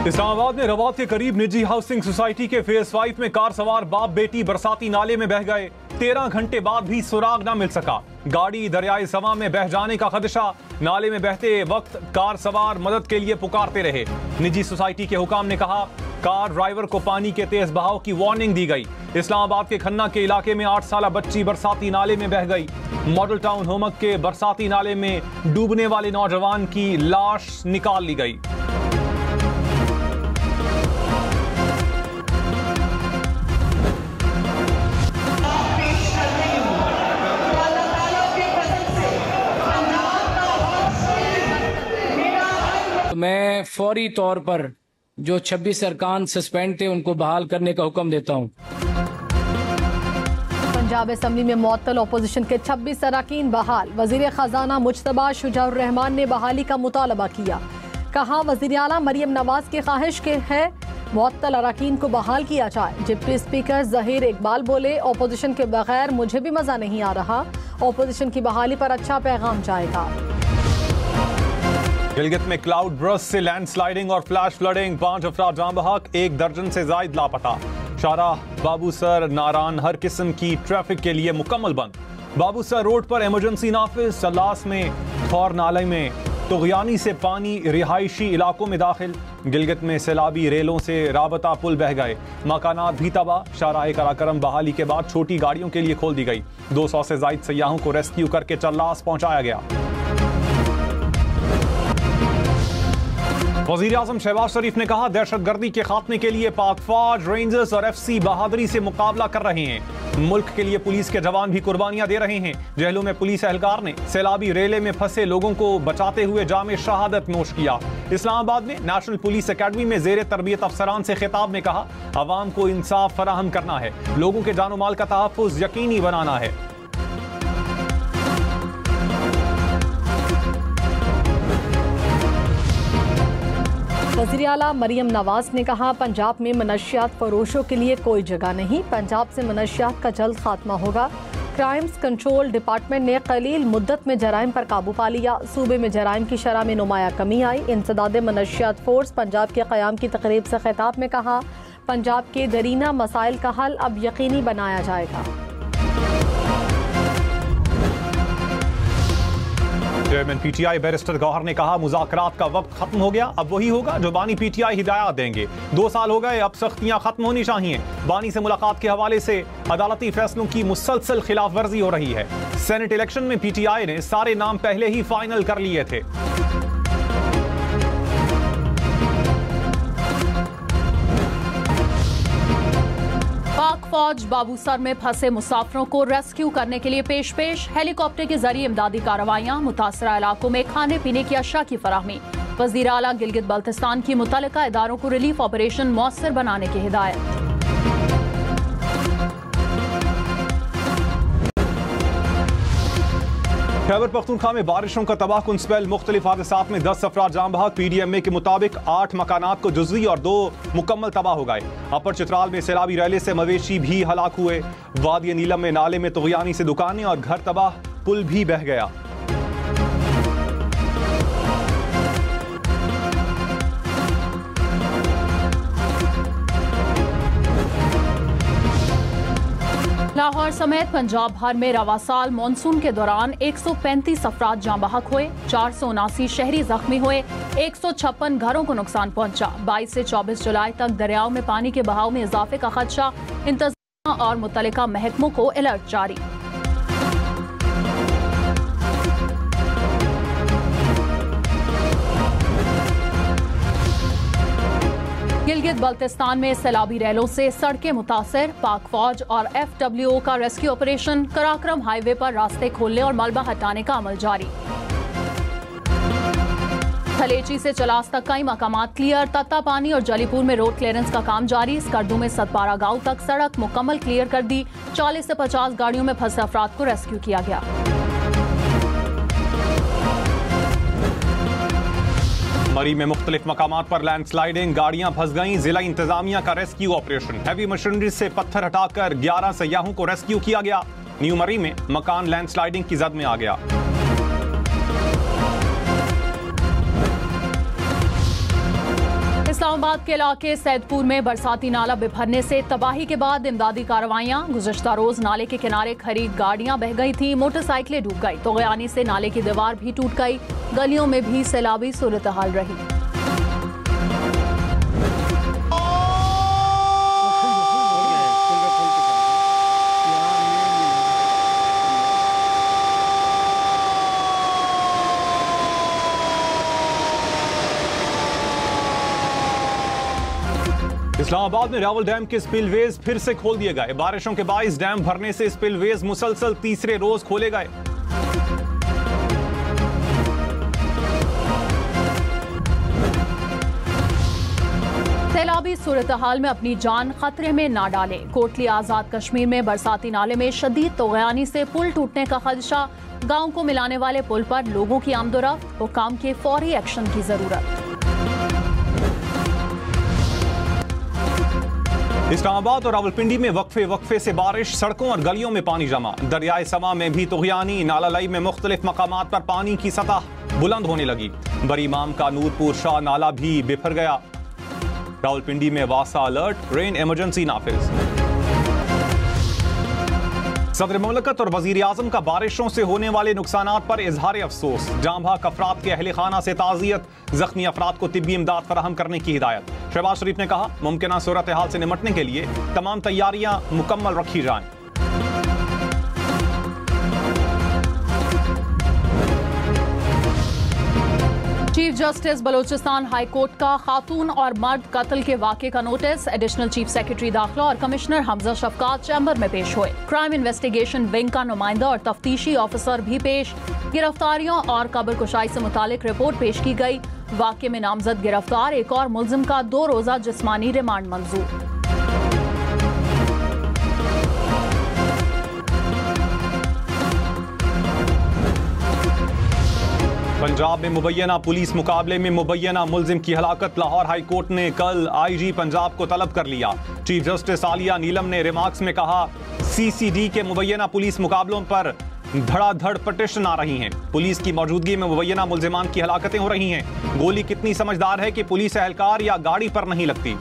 इस्लामाबाद में रवात के करीब निजी हाउसिंग सोसाइटी के फेज 5 में कार सवार बाप बेटी बरसाती नाले में बह गए। 13 घंटे बाद भी सुराग न मिल सका। गाड़ी दरियाए सवा में बह जाने का खदशा। नाले में बहते वक्त कार सवार मदद के लिए पुकारते रहे। निजी सोसाइटी के हुकाम ने कहा कार ड्राइवर को पानी के तेज बहाव की वार्निंग दी गई। इस्लामाबाद के खन्ना के इलाके में 8 साल बच्ची बरसाती नाले में बह गई। मॉडल टाउन होमक के बरसाती नाले में डूबने वाले नौजवान की लाश निकाल ली गई। मैं फौरी तौर पर जो 26 अरकान सस्पेंड थे उनको बहाल करने का हुक्म देता हूं। पंजाब असेंबली में मुअत्तल अपोजिशन के 26 अरकान बहाल। वजीर खजाना मुज्तबा शुजाउर रहमान ने बहाली का मुतालबा किया। कहा वजीर आला मरियम नवाज की ख्वाहिश के है मुअत्तल अरकान को बहाल किया जाए। डिप्टी स्पीकर जहीर इकबाल बोले अपोजिशन के बगैर मुझे भी मजा नहीं आ रहा। अपोजिशन की बहाली पर अच्छा पैगाम जाएगा। गिलगित में क्लाउड बर्स्ट से लैंडस्लाइडिंग और फ्लैश फ्लडिंग, 5 अफराद जान बहक, 1 दर्जन से जायद लापता। शाहराह बाबूसर नारान हर किस्म की ट्रैफिक के लिए मुकम्मल बंद। बाबूसर रोड पर इमरजेंसी नाफिज। सलास में थौर नाले में तुगयानी से पानी रिहायशी इलाकों में दाखिल। गिलगित में सैलाबी रेलों से राबता पुल बह गए। मकानात भी तबाह। शाहराह कराकरम बहाली के बाद छोटी गाड़ियों के लिए खोल दी गई। 200 से जायद सयाहों को रेस्क्यू करके चल्लास पहुंचाया गया। वज़ीर आज़म शहबाज शरीफ ने कहा दहशतगर्दी के खात्मे के लिए पाक फौज, रेंजर्स और FC बहादुरी से मुकाबला कर रहे हैं। मुल्क के लिए पुलिस के जवान भी कुर्बानियां दे रहे हैं। जहलू में पुलिस एहलकार ने सैलाबी रेले में फंसे लोगों को बचाते हुए जामे शहादत नोश किया। इस्लामाबाद में नेशनल पुलिस अकेडमी में जेर तरबियत अफसरान से खिताब में कहा अवाम को इंसाफ फराहम करना है, लोगों के जानो माल का तहफ़्फ़ुज़ यकीनी बनाना है। वज़ीर आला मरियम नवाज ने कहा पंजाब में मनशियात फरोशों के लिए कोई जगह नहीं। पंजाब से मनशियात का जल्द खात्मा होगा। क्राइम्स कंट्रोल डिपार्टमेंट ने कलील मुद्दत में जराइम पर काबू पा लिया। सूबे में जराइम की शरह में नुमाया कमी आई। इंसदाद मनशियात फोर्स पंजाब के क़याम की तकरीब से खिताब में कहा पंजाब के दरीना मसाइल का हल अब यकीनी बनाया जाएगा। चेयरमैन PTI बैरिस्टर गौहर ने कहा मुज़ाकरात का वक्त खत्म हो गया, अब वही होगा जो बानी PTI हिदायत देंगे। 2 साल हो गए, अब सख्तियां खत्म होनी चाहिए। बानी से मुलाकात के हवाले से अदालती फैसलों की मुसलसल खिलाफ वर्जी हो रही है। सेनेट इलेक्शन में PTI ने सारे नाम पहले ही फाइनल कर लिए थे। पाक फौज बाबूसर में फंसे मुसाफिरों को रेस्क्यू करने के लिए पेश हेलीकॉप्टर के जरिए इमदादी कार्रवाइयां। मुतासरा इलाकों में खाने पीने की अशिया की फराहमी। वज़ीर आला गिलगित बल्तिस्तान की मुतल्लिका इदारों को रिलीफ ऑपरेशन मौसर बनाने की हिदायत। खैबर पख्तूनख्वा में बारिशों का तबाहकुन स्पेल, मुख्तलिफ हादसात में 10 अफराद जान बहक। PDMA के मुताबिक 8 मकानात को जुज़वी और 2 मुकम्मल तबाह हो गए। अपर चित्राल में सैलाबी रैले से मवेशी भी हलाक हुए। वादी नीलम में नाले में तुगयानी से दुकानें और घर तबाह, पुल भी बह गया। लाहौर समेत पंजाब भर में रवा साल मानसून के दौरान 135 अफराद जाँ बहक हुए। 479 शहरी जख्मी हुए। 156 घरों को नुकसान पहुंचा। 22 से 24 जुलाई तक दरियाओं में पानी के बहाव में इजाफे का खदशा। इंतजाम और मुतल्लिका महकमों को अलर्ट जारी। गिलगित बल्तिस्तान में सैलाबी रैलों से सड़कें मुतासर। पाक फौज और FWO का रेस्क्यू ऑपरेशन। कराकरम हाईवे पर रास्ते खोलने और मलबा हटाने का अमल जारी। थलेची से चलास तक कई मकामात क्लियर। तत्ता पानी और जलीपुर में रोड क्लियरेंस का काम जारी। स्कर्दू में सतपारा गांव तक सड़क मुकम्मल क्लियर कर दी। 40 से 50 गाड़ियों में फंसे अफराद को रेस्क्यू किया गया। मरी में मुख्तलिफ मकामात पर लैंडस्लाइडिंग, गाड़ियां फंस गईं। जिला इंतजामिया का रेस्क्यू ऑपरेशन। हैवी मशीनरी से पत्थर हटाकर 11 सयाहों को रेस्क्यू किया गया। न्यू मरी में मकान लैंडस्लाइडिंग की जद में आ गया। इस्लामाबाद इस्लामाबाद के इलाके सैदपुर में बरसाती नाला बिफरने से तबाही के बाद इमदादी कार्रवाइयां। गुज़श्ता रोज नाले के किनारे खड़ी गाड़ियां बह गई थी, मोटरसाइकिलें डूब गई। तोग़यानी से नाले की दीवार भी टूट गई। गलियों में भी सैलाबी सूरत हाल रही। इस्लामाबाद में रावल डैम के स्पिलवेज फिर से खोल दिए गए। बारिशों के बाइस डैम भरने से स्पिलवेज मुसलसल तीसरे रोज खोले गए। सैलाबी सूरत हाल में अपनी जान खतरे में ना डालें। कोटली आजाद कश्मीर में बरसाती नाले में शदीद तोग़यानी से पुल टूटने का खदशा। गांव को मिलाने वाले पुल पर लोगों की आमदोरफ्त, हुक्काम के फौरी एक्शन की जरूरत। इस्लामाबाद और रावलपिंडी में वक्फे से बारिश, सड़कों और गलियों में पानी जमा। दरियाए समा में भी तोग़यानी। नालालाई में मुख्तलिफ मकामात पर पानी की सतह बुलंद होने लगी। बरी इमाम का नूरपुर शाह नाला भी बिफर गया। रावलपिंडी में वासा अलर्ट, रेन इमरजेंसी नाफिज। सदर मुमलकत और वजीर आजम का बारिशों से होने वाले नुकसानात पर इजहार अफसोस। जाँ भाग अफराद के अहले खाना से ताज़ियत, जख्मी अफराद को तिब्बी इमदाद फराहम करने की हिदायत। शहबाज शरीफ ने कहा, मुमकिन सूरत हाल से निपटने के लिए तमाम तैयारियां मुकम्मल रखी जाएं। Chief justice Balochistan high court का खातून और मर्द कत्ल के वाक़े का नोटिस। एडिशनल चीफ सेक्रेटरी दाखिला और कमिश्नर हमजा शफकात चैम्बर में पेश हुए। क्राइम इन्वेस्टिगेशन विंग का नुमाइंदा और तफ्तीशी ऑफिसर भी पेश। गिरफ्तारियों और कब्र कुशाई से मुतालिक रिपोर्ट पेश की गई। वाक़े में नामजद गिरफ्तार एक और मुल्जिम का 2 रोज़ा जिस्मानी रिमांड मंजूर। पंजाब में मुबैना पुलिस मुकाबले में मुबैना मुल्जिम की हलाकत। लाहौर हाई कोर्ट ने कल आईजी पंजाब को तलब कर लिया। चीफ जस्टिस आलिया नीलम ने रिमार्क्स में कहा, सीसीडी के मुबैना पुलिस मुकाबलों पर धड़ाधड़ पटिशन आ रही हैं। पुलिस की मौजूदगी में मुबैना मुल्जिमान की हलाकतें हो रही हैं। गोली कितनी समझदार है कि पुलिस एहलकार या गाड़ी पर नहीं लगती।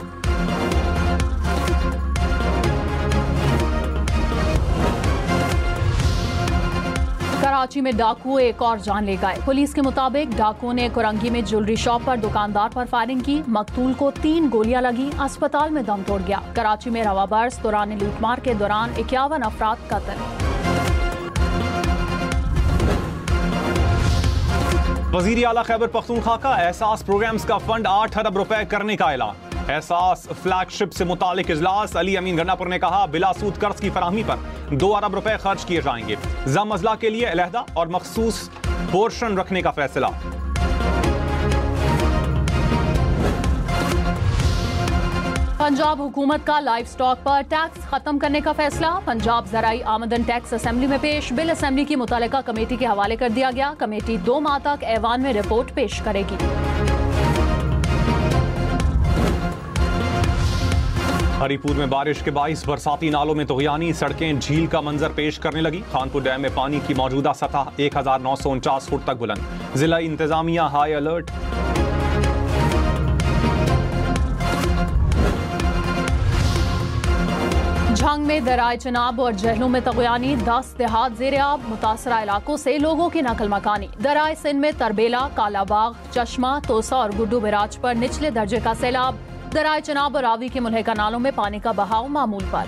कराची में डाकू एक और जान ले गए। पुलिस के मुताबिक डाकुओं ने कुरंगी में ज्वेलरी शॉप पर दुकानदार पर फायरिंग की। मकतूल को 3 गोलियां लगी, अस्पताल में दम तोड़ गया। कराची में रवा बरस दौरान लूटमार के दौरान 51 अफराद कत्ल। वजीर आला खैबर पख्तूनख्वा का एहसास प्रोग्राम्स का फंड 8 अरब रुपए करने का ऐलान। एहसास फ्लैगशिप से मुतालिक इजलास। अली अमीन गन्नापुर ने कहा, बिला सूद कर्ज की फराहमी पर 2 अरब रुपए खर्च किए जाएंगे। जम अजला के लिए अलहदा और मखसूस पोर्शन रखने का फैसला। पंजाब हुकूमत का लाइव स्टॉक पर टैक्स खत्म करने का फैसला। पंजाब ज़राई आमदन टैक्स असेंबली में पेश। बिल असेंबली की मुतल्लिका कमेटी के हवाले कर दिया गया। कमेटी 2 माह तक ऐवान में रिपोर्ट पेश करेगी। हरीपुर में बारिश के बाइस बरसाती नालों में तोग़यानी। सड़कें झील का मंजर पेश करने लगी। खानपुर डैम में पानी की मौजूदा सतह 1949 फुट तक बुलंद। जिला इंतजामिया हाई अलर्ट। झंग में दराय चनाब और जहलों में तग़यानी। 10 देहात ज़ेर-ए-आब। मुतासरा इलाकों से लोगों की नकल मकानी। दराय सिंध में तरबेला, कालाबाग, चश्मा, तोसा और गुड्डू बिराज पर निचले दर्जे का सैलाब। दराय चनाब और रावी के मुल्हिका नालों में पानी का बहाव मामूल पर।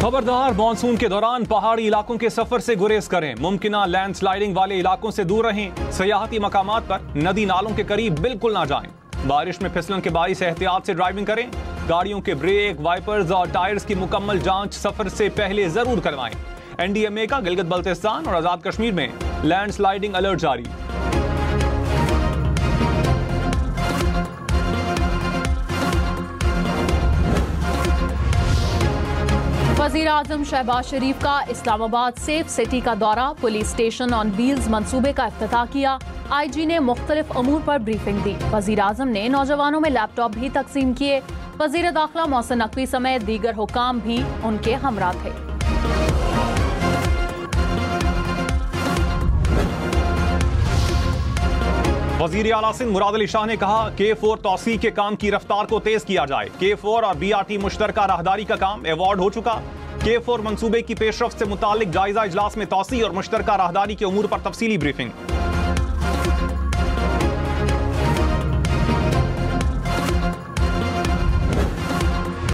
खबरदार, मानसून के दौरान पहाड़ी इलाकों के सफर से गुरेज करें। मुमकिना लैंडस्लाइडिंग वाले इलाकों से दूर रहें। सयाहती मकामात पर नदी नालों के करीब बिल्कुल ना जाएं। बारिश में फिसलन के बाइस एहतियात से ड्राइविंग करें। गाड़ियों के ब्रेक, वाइपर्स और टायर्स की मुकम्मल जांच सफर से पहले जरूर करवाएं। एनडीएमए का गिलगित बल्तिस्तान और आजाद कश्मीर में लैंडस्लाइडिंग अलर्ट जारी। वजीर आजम शहबाज शरीफ का इस्लामाबाद सेफ सिटी का दौरा। पुलिस स्टेशन ऑन व्हील्स मंसूबे का इफ्तिताह किया। आईजी ने मुख्तलिफ अमूर पर ब्रीफिंग दी। वजीर आजम ने नौजवानों में लैपटॉप भी तकसीम किए। वजीर दाखिला मोहसिन नकवी समेत दीगर हुकाम भी उनके हमरा थे। वजीर आला सिंध मुराद अली शाह ने कहा K4 तौसी के काम की रफ्तार को तेज किया जाए। K4 और BRT मुश्तरका राहदारी का काम अवार्ड हो चुका। K4 मंसूबे की पेशरफ्त से मुतालिक जायजा इजलास में तौसी और मुश्तरका राहदारी के उमूर पर तफसीली ब्रीफिंग।